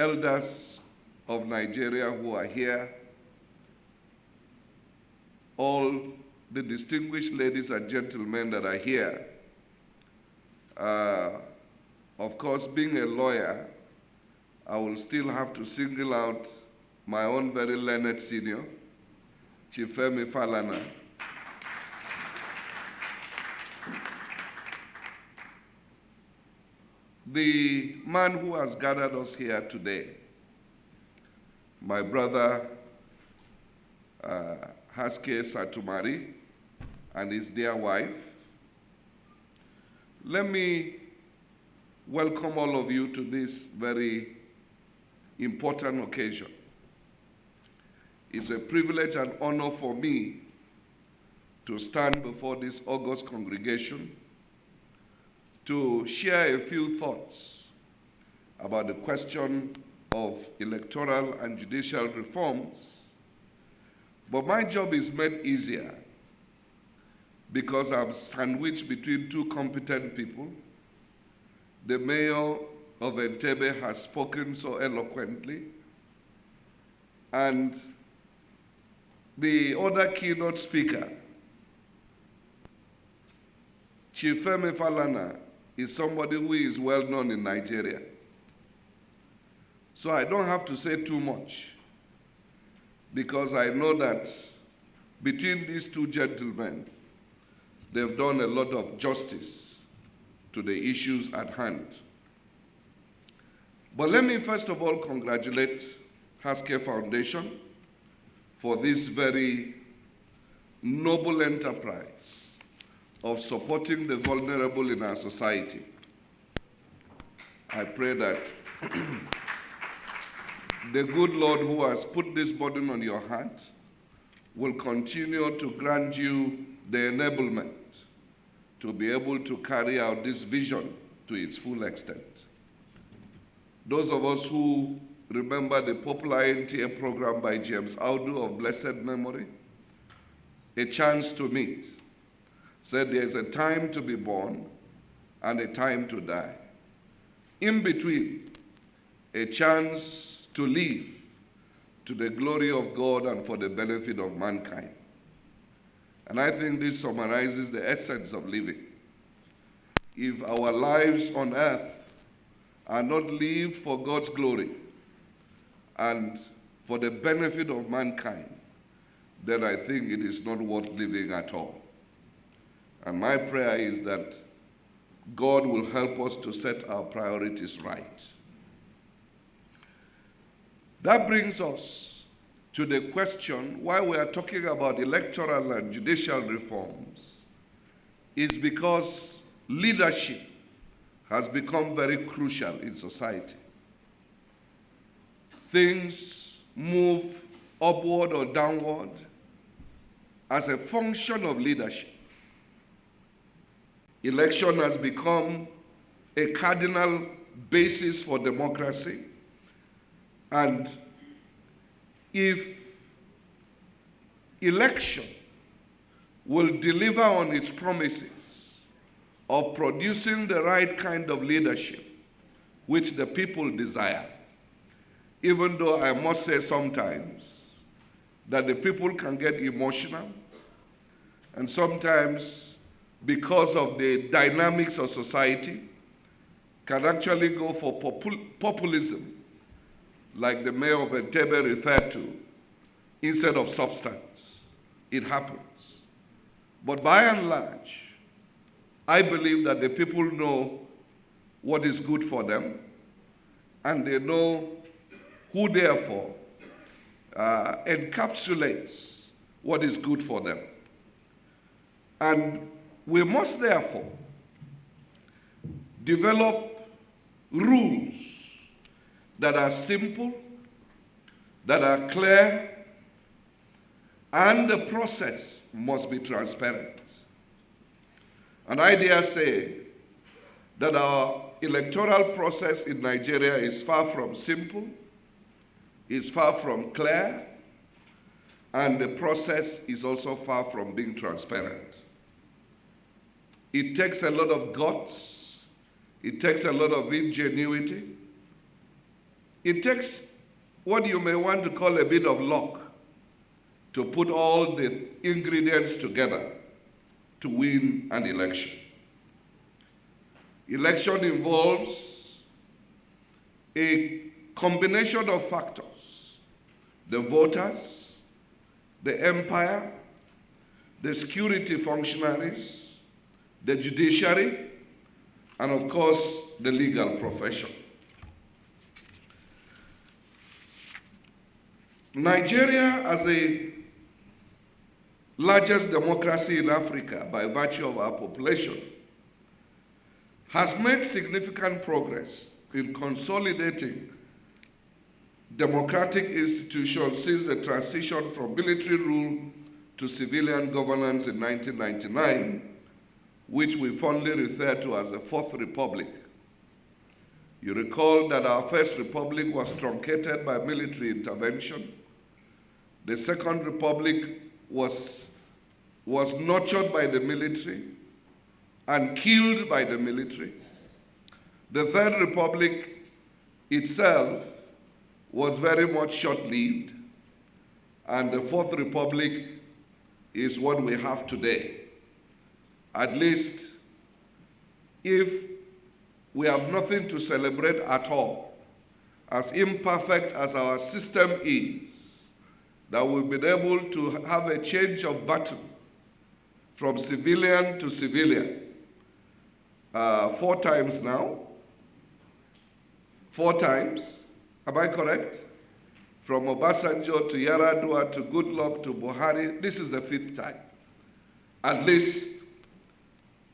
elders of Nigeria who are here, all the distinguished ladies and gentlemen that are here. Of course, being a lawyer, I will still have to single out my own very learned senior, Chief Femi Falana. The man who has gathered us here today, my brother Haske Satumari and his dear wife. Let me welcome all of you to this very important occasion. It's a privilege and honor for me to stand before this august congregation to share a few thoughts about the question of electoral and judicial reforms. But my job is made easier because I'm sandwiched between two competent people. The mayor of Entebbe has spoken so eloquently, and the other keynote speaker, Chief Femi Falana, is somebody who is well known in Nigeria. So I don't have to say too much, because I know that between these two gentlemen, they've done a lot of justice to the issues at hand. But let me first of all congratulate Haske Foundation for this very noble enterprise of supporting the vulnerable in our society. I pray that the good Lord who has put this burden on your heart will continue to grant you the enablement to be able to carry out this vision to its full extent. Those of us who remember the popular NTA program by James Audu of blessed memory, A Chance to Meet, said there's a time to be born and a time to die. In between, a chance to live to the glory of God and for the benefit of mankind. And I think this summarizes the essence of living. If our lives on earth are not lived for God's glory and for the benefit of mankind, then I think it is not worth living at all. And my prayer is that God will help us to set our priorities right. That brings us to the question why we are talking about electoral and judicial reforms is because leadership has become very crucial in society. Things move upward or downward as a function of leadership. Election has become a cardinal basis for democracy, and if election will deliver on its promises of producing the right kind of leadership which the people desire, even though I must say sometimes that the people can get emotional, and sometimes because of the dynamics of society, can actually go for populism, like the mayor of Entebbe referred to, instead of substance. It happens. But by and large, I believe that the people know what is good for them, and they know who therefore encapsulates what is good for them. And we must therefore develop rules that are simple, that are clear, and the process must be transparent. And I dare say that our electoral process in Nigeria is far from simple, is far from clear, and the process is also far from being transparent. It takes a lot of guts, it takes a lot of ingenuity, It takes what you may want to call a bit of luck to put all the ingredients together to win an election. Election involves a combination of factors: the voters, the empire, the security functionaries, the judiciary, and of course, the legal profession. Nigeria, as the largest democracy in Africa by virtue of our population, has made significant progress in consolidating democratic institutions since the transition from military rule to civilian governance in 1999, which we fondly refer to as the Fourth Republic. You recall that our First Republic was truncated by military intervention. The Second Republic was nurtured by the military and killed by the military. The Third Republic itself was very much short-lived, and the Fourth Republic is what we have today. At least, if we have nothing to celebrate at all, as imperfect as our system is, that we've been able to have a change of button from civilian to civilian 4 times now. 4 times, am I correct? From Obasanjo to Yar'Adua to Goodluck to Buhari, this is the 5th time. At least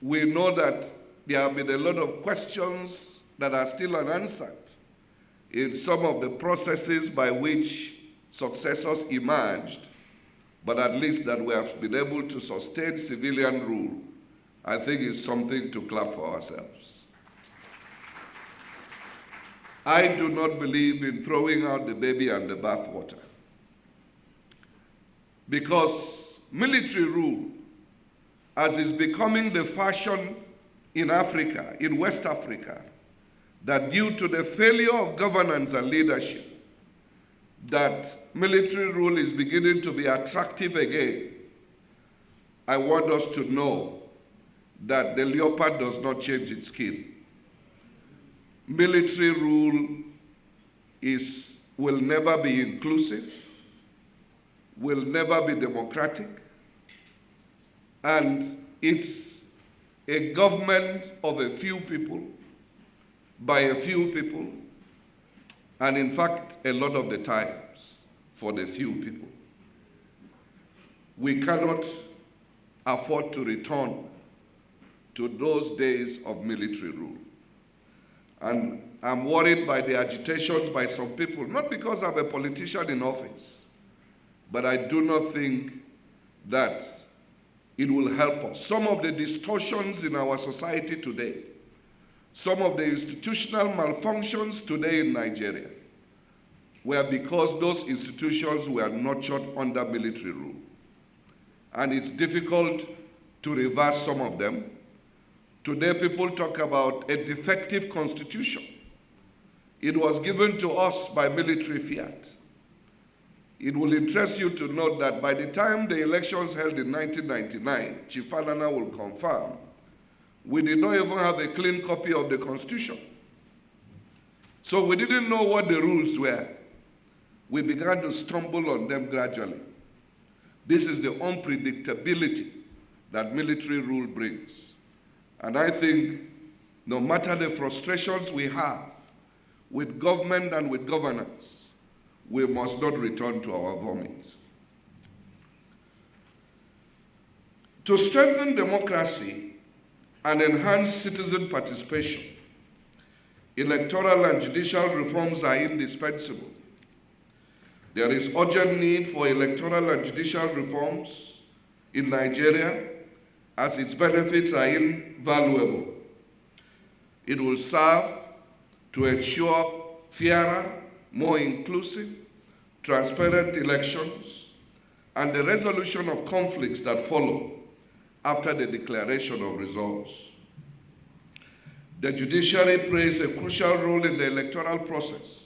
we know that there have been a lot of questions that are still unanswered in some of the processes by which successors emerged, but at least that we have been able to sustain civilian rule, I think is something to clap for ourselves. I do not believe in throwing out the baby and the bathwater, because military rule, as is becoming the fashion in Africa, in West Africa, that due to the failure of governance and leadership, that military rule is beginning to be attractive again. I want us to know that the leopard does not change its skin. Military rule will never be inclusive, will never be democratic, and it's a government of a few people, by a few people, and in fact, a lot of the times, for the few people. We cannot afford to return to those days of military rule. And I'm worried by the agitations by some people, not because I'm a politician in office, but I do not think that it will help us. Some of the distortions in our society today, some of the institutional malfunctions today in Nigeria were because those institutions were nurtured under military rule. And it's difficult to reverse some of them. Today, people talk about a defective constitution. It was given to us by military fiat. It will interest you to note that by the time the elections held in 1999, Chief Falana will confirm, we did not even have a clean copy of the Constitution. So we didn't know what the rules were. We began to stumble on them gradually. This is the unpredictability that military rule brings. And I think no matter the frustrations we have with government and with governance, we must not return to our vomit. To strengthen democracy and enhance citizen participation, electoral and judicial reforms are indispensable. There is urgent need for electoral and judicial reforms in Nigeria, as its benefits are invaluable. It will serve to ensure fairer, more inclusive, transparent elections, and the resolution of conflicts that follow after the declaration of results. The judiciary plays a crucial role in the electoral process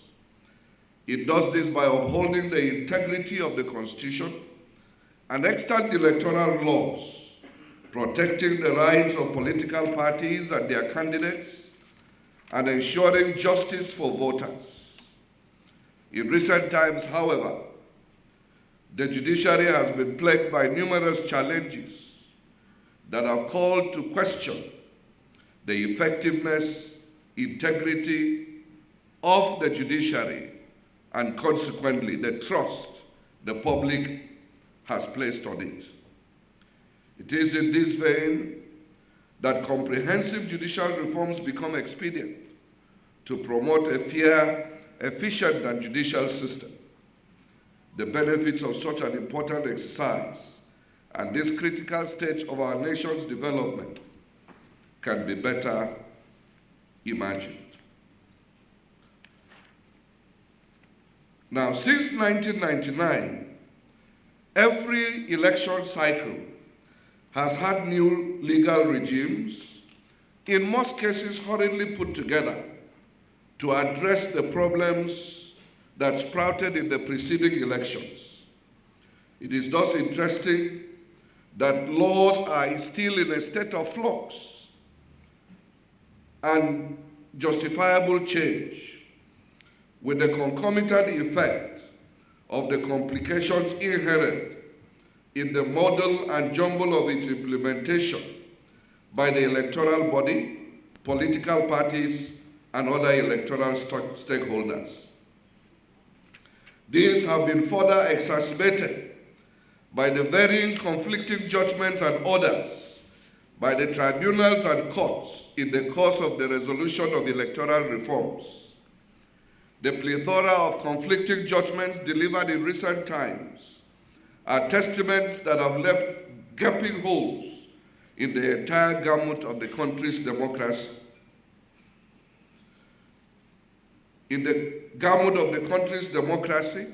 It does this by upholding the integrity of the Constitution and extant electoral laws, protecting the rights of political parties and their candidates, and ensuring justice for voters. In recent times, however, the judiciary has been plagued by numerous challenges that have called to question the effectiveness, integrity of the judiciary, and consequently the trust the public has placed on it. It is in this vein that comprehensive judicial reforms become expedient to promote a fair, efficient, and judicial system. The benefits of such an important exercise and this critical stage of our nation's development can be better imagined. Now, since 1999, every election cycle has had new legal regimes, in most cases hurriedly put together to address the problems that sprouted in the preceding elections. It is thus interesting that laws are still in a state of flux and justifiable change, with the concomitant effect of the complications inherent in the muddle and jumble of its implementation by the electoral body, political parties, and other electoral stakeholders. These have been further exacerbated by the varying conflicting judgments and orders by the tribunals and courts in the course of the resolution of electoral reforms. The plethora of conflicting judgments delivered in recent times are testaments that have left gaping holes in the entire gamut of the country's democracy. In the gamut of the country's democracy,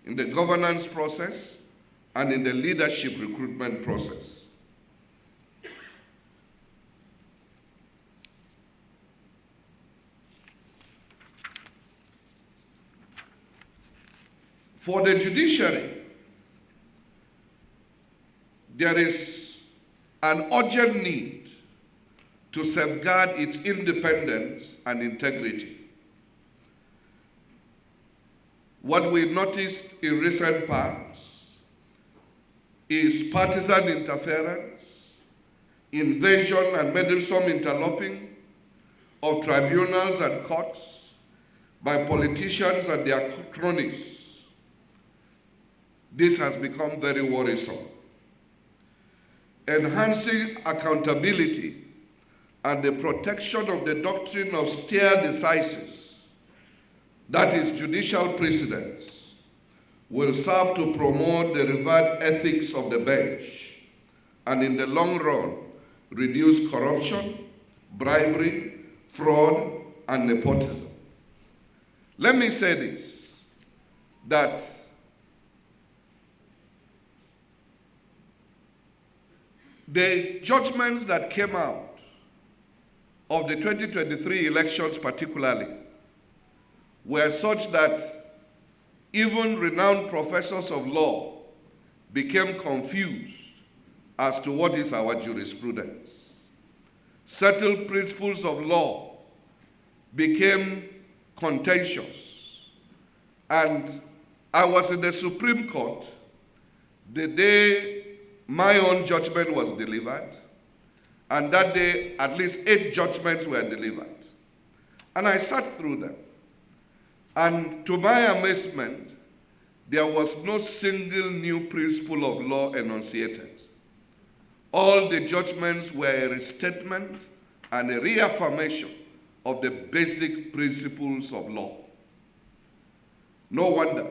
in the governance process, and in the leadership recruitment process. For the judiciary, there is an urgent need to safeguard its independence and integrity. What we noticed in recent past is partisan interference, invasion and meddlesome interloping of tribunals and courts by politicians and their cronies. This has become very worrisome. Enhancing accountability and the protection of the doctrine of stare decisis, that is judicial precedence, will serve to promote the revered ethics of the bench and in the long run reduce corruption, bribery, fraud, and nepotism. Let me say this, that the judgments that came out of the 2023 elections particularly were such that even renowned professors of law became confused as to what is our jurisprudence. Settled principles of law became contentious. And I was in the Supreme Court the day my own judgment was delivered, and that day at least 8 judgments were delivered. And I sat through them. And to my amazement, there was no single new principle of law enunciated. All the judgments were a restatement and a reaffirmation of the basic principles of law. No wonder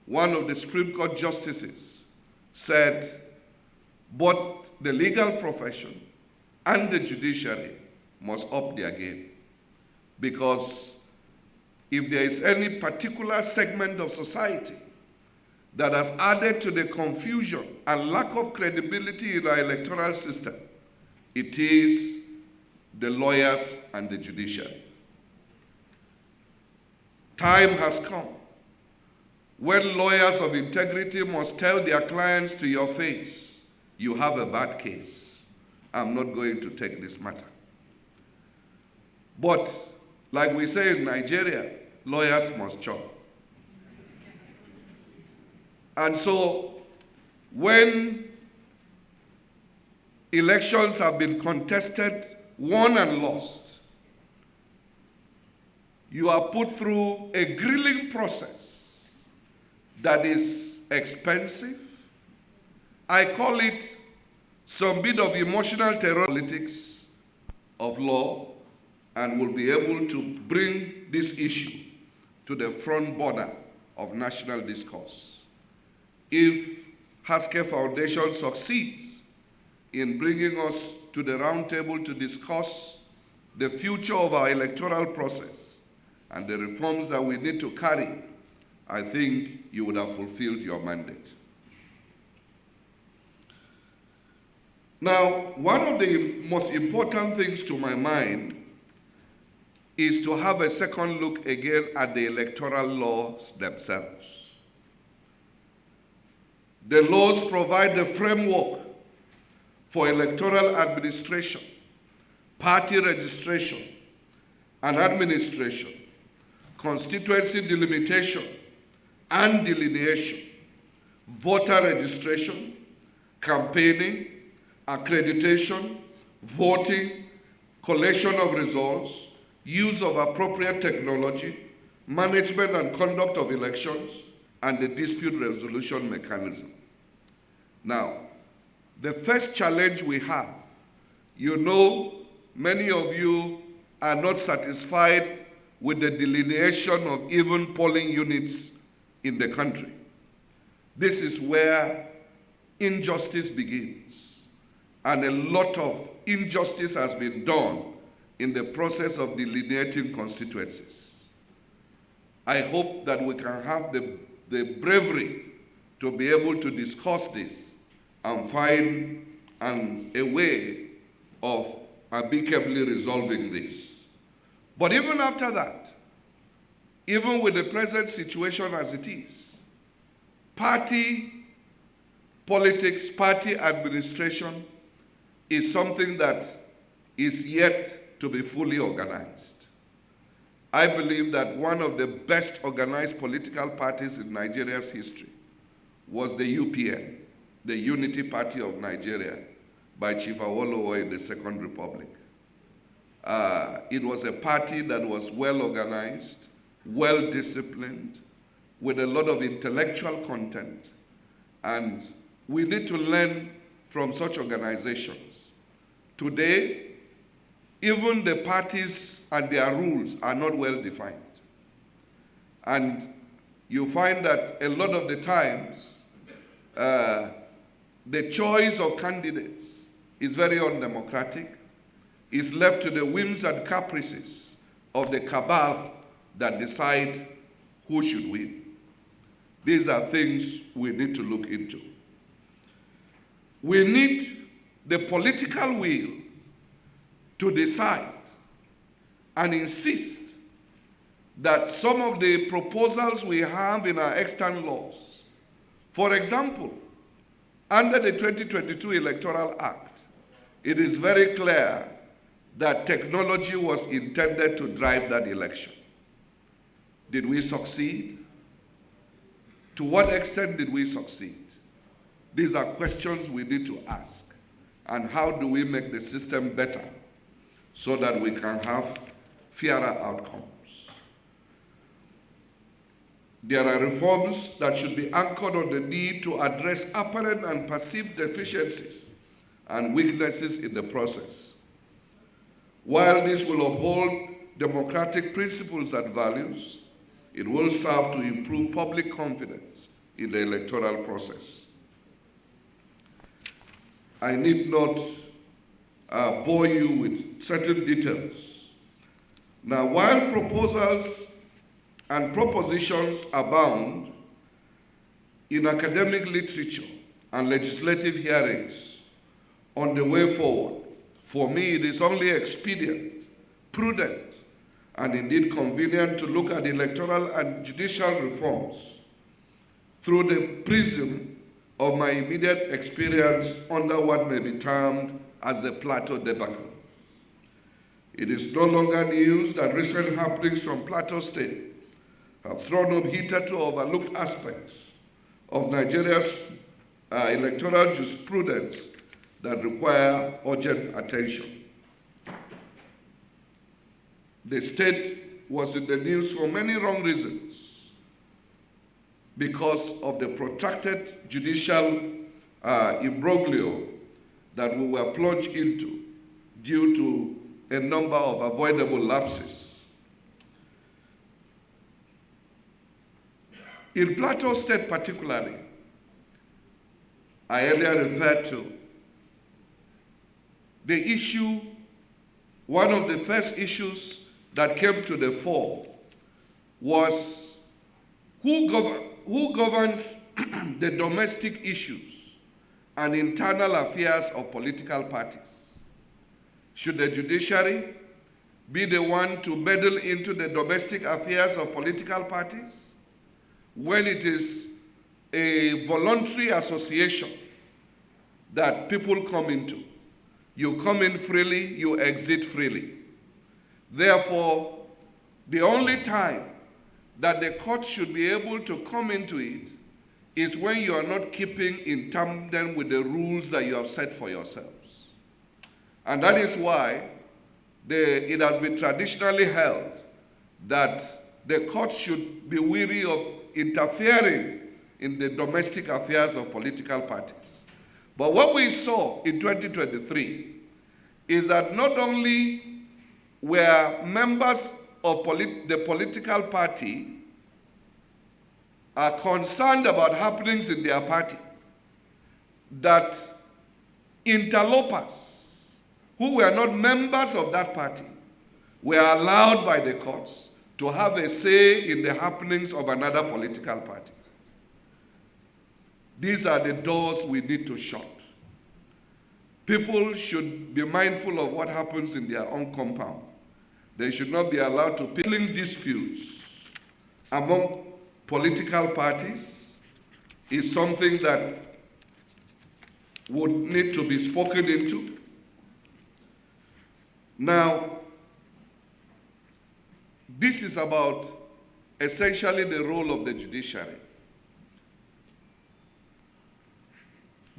one of the Supreme Court justices said, both the legal profession and the judiciary must up their game, because if there is any particular segment of society that has added to the confusion and lack of credibility in our electoral system, it is the lawyers and the judiciary. Time has come when lawyers of integrity must tell their clients to your face, you have a bad case. I'm not going to take this matter. But, like we say in Nigeria, lawyers must chop. And so, when elections have been contested, won and lost, you are put through a grilling process that is expensive. I call it some bit of emotional terror politics of law, and will be able to bring this issue to the front border of national discourse. If Haske Foundation succeeds in bringing us to the round table to discuss the future of our electoral process and the reforms that we need to carry, I think you would have fulfilled your mandate. Now, one of the most important things to my mind is to have a second look again at the electoral laws themselves. The laws provide the framework for electoral administration, party registration and administration, constituency delimitation and delineation, voter registration, campaigning, accreditation, voting, collection of results, use of appropriate technology, management and conduct of elections, and the dispute resolution mechanism. Now, the first challenge we have, you know, many of you are not satisfied with the delineation of even polling units in the country. This is where injustice begins, and a lot of injustice has been done in the process of delineating constituencies. I hope that we can have the bravery to be able to discuss this and find a way of amicably resolving this. But even after that, even with the present situation as it is, party politics, party administration is something that is yet to be fully organized. I believe that one of the best organized political parties in Nigeria's history was the UPN, the Unity Party of Nigeria, by Chief Awolowo in the Second Republic. It was a party that was well organized, well disciplined, with a lot of intellectual content, and we need to learn from such organizations. Today, even the parties and their rules are not well defined. And you find that a lot of the times, the choice of candidates is very undemocratic. It's left to the whims and caprices of the cabal that decide who should win. These are things we need to look into. We need the political will to decide and insist that some of the proposals we have in our extant laws, for example, under the 2022 Electoral Act, it is very clear that technology was intended to drive that election. Did we succeed? To what extent did we succeed? These are questions we need to ask. And how do we make the system better so that we can have fairer outcomes? There are reforms that should be anchored on the need to address apparent and perceived deficiencies and weaknesses in the process. While this will uphold democratic principles and values, it will serve to improve public confidence in the electoral process. I need not bore you with certain details. Now, while proposals and propositions abound in academic literature and legislative hearings on the way forward, for me it is only expedient, prudent, and indeed convenient to look at electoral and judicial reforms through the prism of my immediate experience under what may be termed as the Plateau debacle. It is no longer news that recent happenings from Plateau State have thrown up hitherto overlooked aspects of Nigeria's electoral jurisprudence that require urgent attention. The state was in the news for many wrong reasons because of the protracted judicial imbroglio that we were plunged into due to a number of avoidable lapses. In Plateau State particularly, I earlier referred to, the issue, one of the first issues that came to the fore was who governs the domestic issues and internal affairs of political parties. Should the judiciary be the one to meddle into the domestic affairs of political parties when it is a voluntary association that people come into? You come in freely, you exit freely. Therefore, the only time that the court should be able to come into it is when you are not keeping in tandem with the rules that you have set for yourselves. And that is why it has been traditionally held that the court should be wary of interfering in the domestic affairs of political parties. But what we saw in 2023 is that not only were members of the political party are concerned about happenings in their party, that interlopers who were not members of that party were allowed by the courts to have a say in the happenings of another political party. These are the doors we need to shut. People should be mindful of what happens in their own compound. They should not be allowed to settling disputes among political parties is something that would need to be spoken into. Now, this is about essentially the role of the judiciary.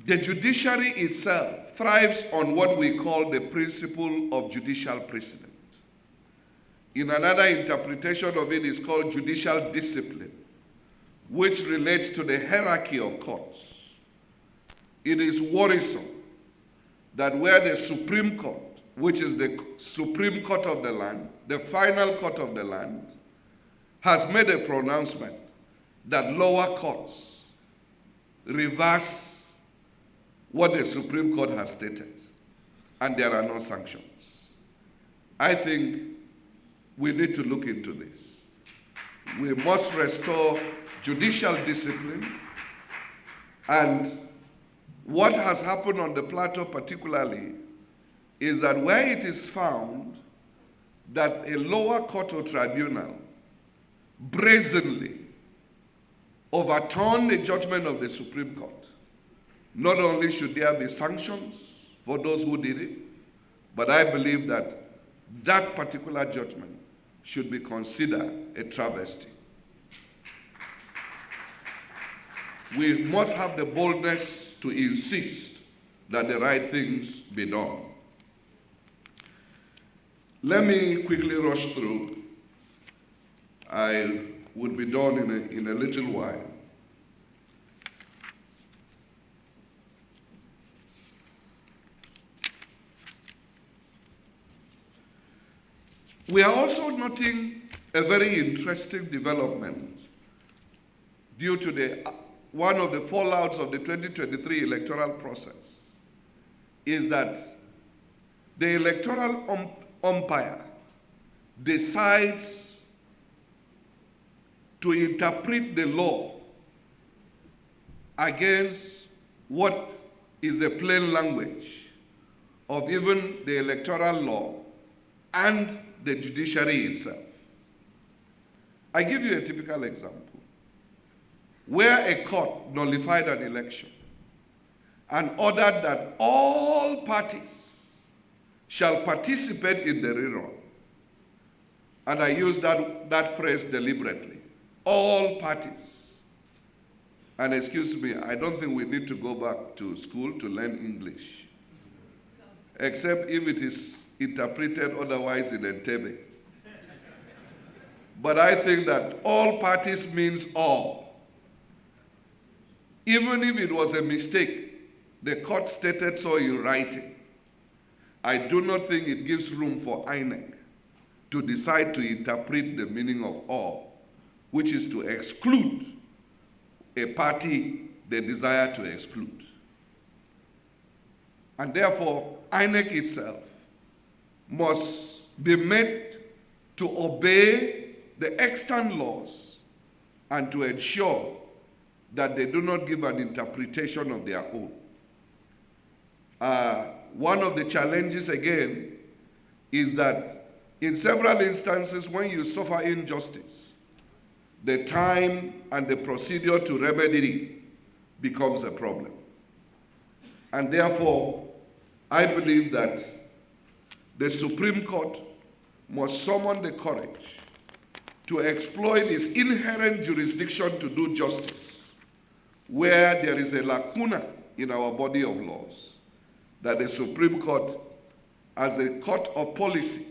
The judiciary itself thrives on what we call the principle of judicial precedent. In another interpretation of it is called judicial discipline, which relates to the hierarchy of courts. It is worrisome that where the Supreme Court, which is the Supreme Court of the land, the final court of the land, has made a pronouncement that lower courts reverse what the Supreme Court has stated, and there are no sanctions. I think we need to look into this. We must restore judicial discipline, and what has happened on the Plateau particularly is that where it is found that a lower court or tribunal brazenly overturned the judgment of the Supreme Court, not only should there be sanctions for those who did it, but I believe that that particular judgment should be considered a travesty. We must have the boldness to insist that the right things be done. Let me quickly rush through. I would be done in a little while. We are also noting a very interesting development due to one of the fallouts of the 2023 electoral process is that the electoral umpire decides to interpret the law against what is the plain language of even the electoral law and the judiciary itself. I give you a typical example. where a court nullified an election and ordered that all parties shall participate in the rerun. And I use that phrase deliberately. All parties. And excuse me, I don't think we need to go back to school to learn English, except if it is interpreted otherwise in Entebbe. But I think that all parties means all. Even if it was a mistake, the court stated so in writing. I do not think it gives room for INEC to decide to interpret the meaning of all, which is to exclude a party they desire to exclude. And therefore, INEC itself must be made to obey the extant laws and to ensure that they do not give an interpretation of their own. One of the challenges, again, is that in several instances, when you suffer injustice, the time and the procedure to remedy it becomes a problem. And therefore, I believe that the Supreme Court must summon the courage to exploit its inherent jurisdiction to do justice, where there is a lacuna in our body of laws, that the Supreme Court, as a court of policy,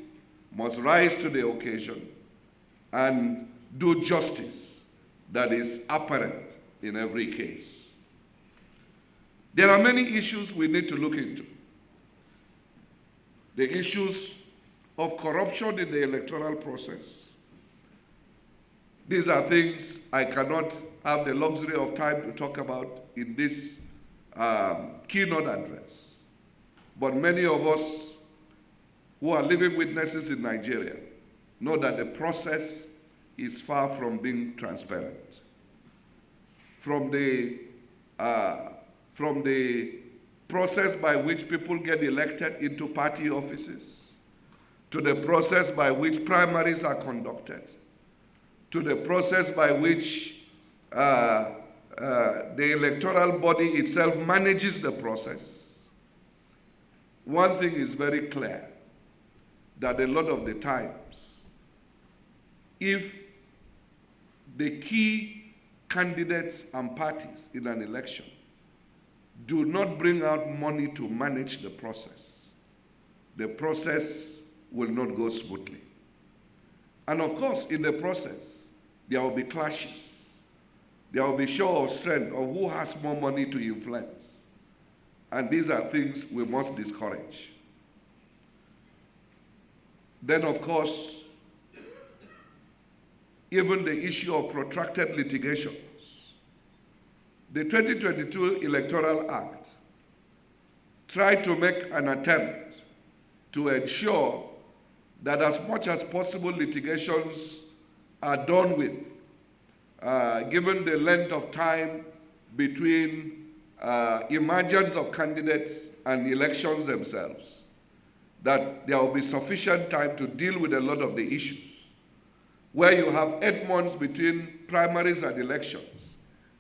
must rise to the occasion and do justice that is apparent in every case. There are many issues we need to look into. The issues of corruption in the electoral process. These are things I cannot have the luxury of time to talk about in this keynote address. But many of us who are living witnesses in Nigeria know that the process is far from being transparent. From the process by which people get elected into party offices, to the process by which primaries are conducted, to the process by which the electoral body itself manages the process. One thing is very clear, that a lot of the times, if the key candidates and parties in an election do not bring out money to manage the process will not go smoothly. And of course, in the process, there will be clashes. There will be show of strength of who has more money to influence. And these are things we must discourage. Then, of course, even the issue of protracted litigations. The 2022 Electoral Act tried to make an attempt to ensure that as much as possible litigations are done with, given the length of time between emergence of candidates and elections themselves, that there will be sufficient time to deal with a lot of the issues. Where you have 8 months between primaries and elections,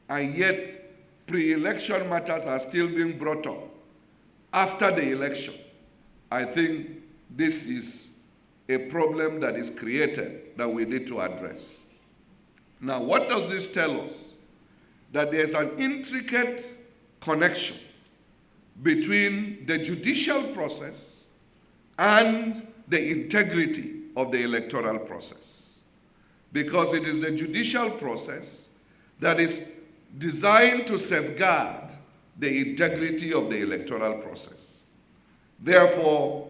and yet pre-election matters are still being brought up after the election, I think this is a problem that is created that we need to address. Now, what does this tell us? That there's an intricate connection between the judicial process and the integrity of the electoral process. Because it is the judicial process that is designed to safeguard the integrity of the electoral process. Therefore,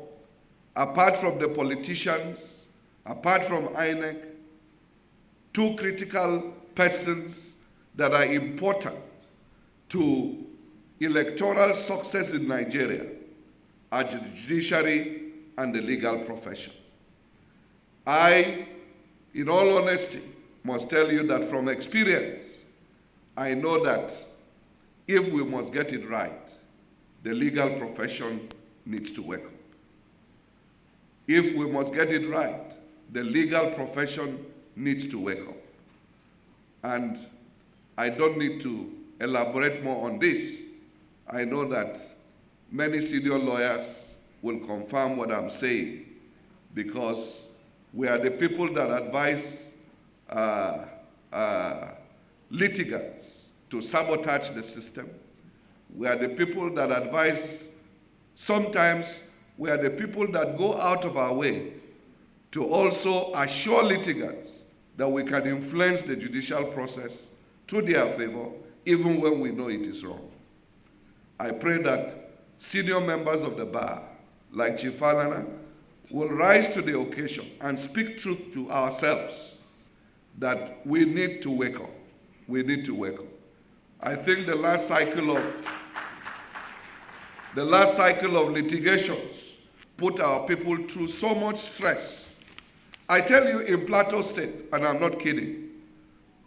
apart from the politicians, apart from INEC, 2 critical persons that are important to electoral success in Nigeria are the judiciary and the legal profession. I, in all honesty, must tell you that from experience, I know that if we must get it right, the legal profession needs to wake up. If we must get it right, the legal profession needs to wake up. And I don't need to elaborate more on this. I know that many senior lawyers will confirm what I'm saying, because we are the people that advise litigants to sabotage the system. We are the people that advise, sometimes we are the people that go out of our way to also assure litigants that we can influence the judicial process to their favor, even when we know it is wrong. I pray that senior members of the bar, like Chief Falana, will rise to the occasion and speak truth to ourselves that we need to wake up. We need to wake up. I think the last cycle of litigations put our people through so much stress. I tell you, in Plateau State, and I'm not kidding,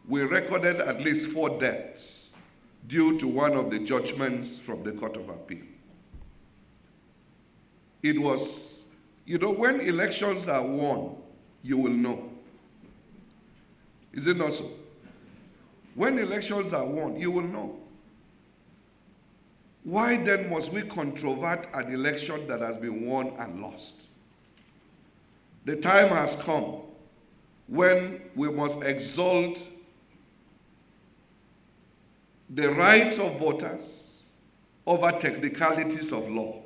we recorded at least 4 deaths due to one of the judgments from the Court of Appeal. It was, when elections are won, you will know. Is it not so? When elections are won, you will know. Why then must we controvert an election that has been won and lost? The time has come when we must exalt the rights of voters over technicalities of law.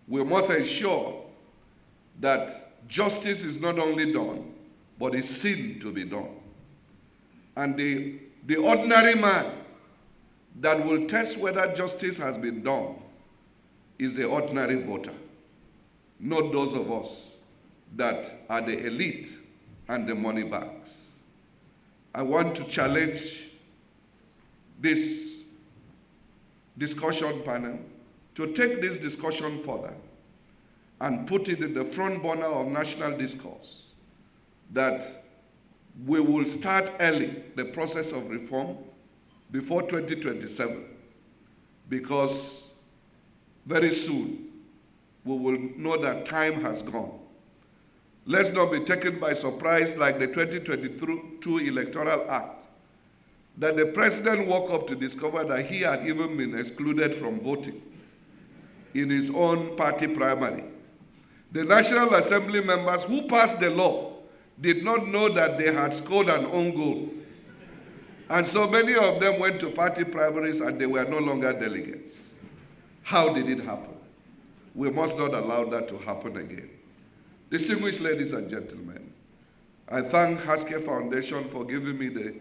We must ensure that justice is not only done, but is seen to be done. And the ordinary man that will test whether justice has been done is the ordinary voter, not those of us that are the elite and the money bags. I want to challenge this discussion panel to take this discussion further and put it in the front burner of national discourse, that we will start early the process of reform before 2027, because very soon we will know that time has gone. Let's not be taken by surprise like the 2022 Electoral Act, that the president woke up to discover that he had even been excluded from voting in his own party primary. The National Assembly members who passed the law did not know that they had scored an own goal. And so many of them went to party primaries and they were no longer delegates. How did it happen? We must not allow that to happen again. Distinguished ladies and gentlemen, I thank Haske Foundation for giving me the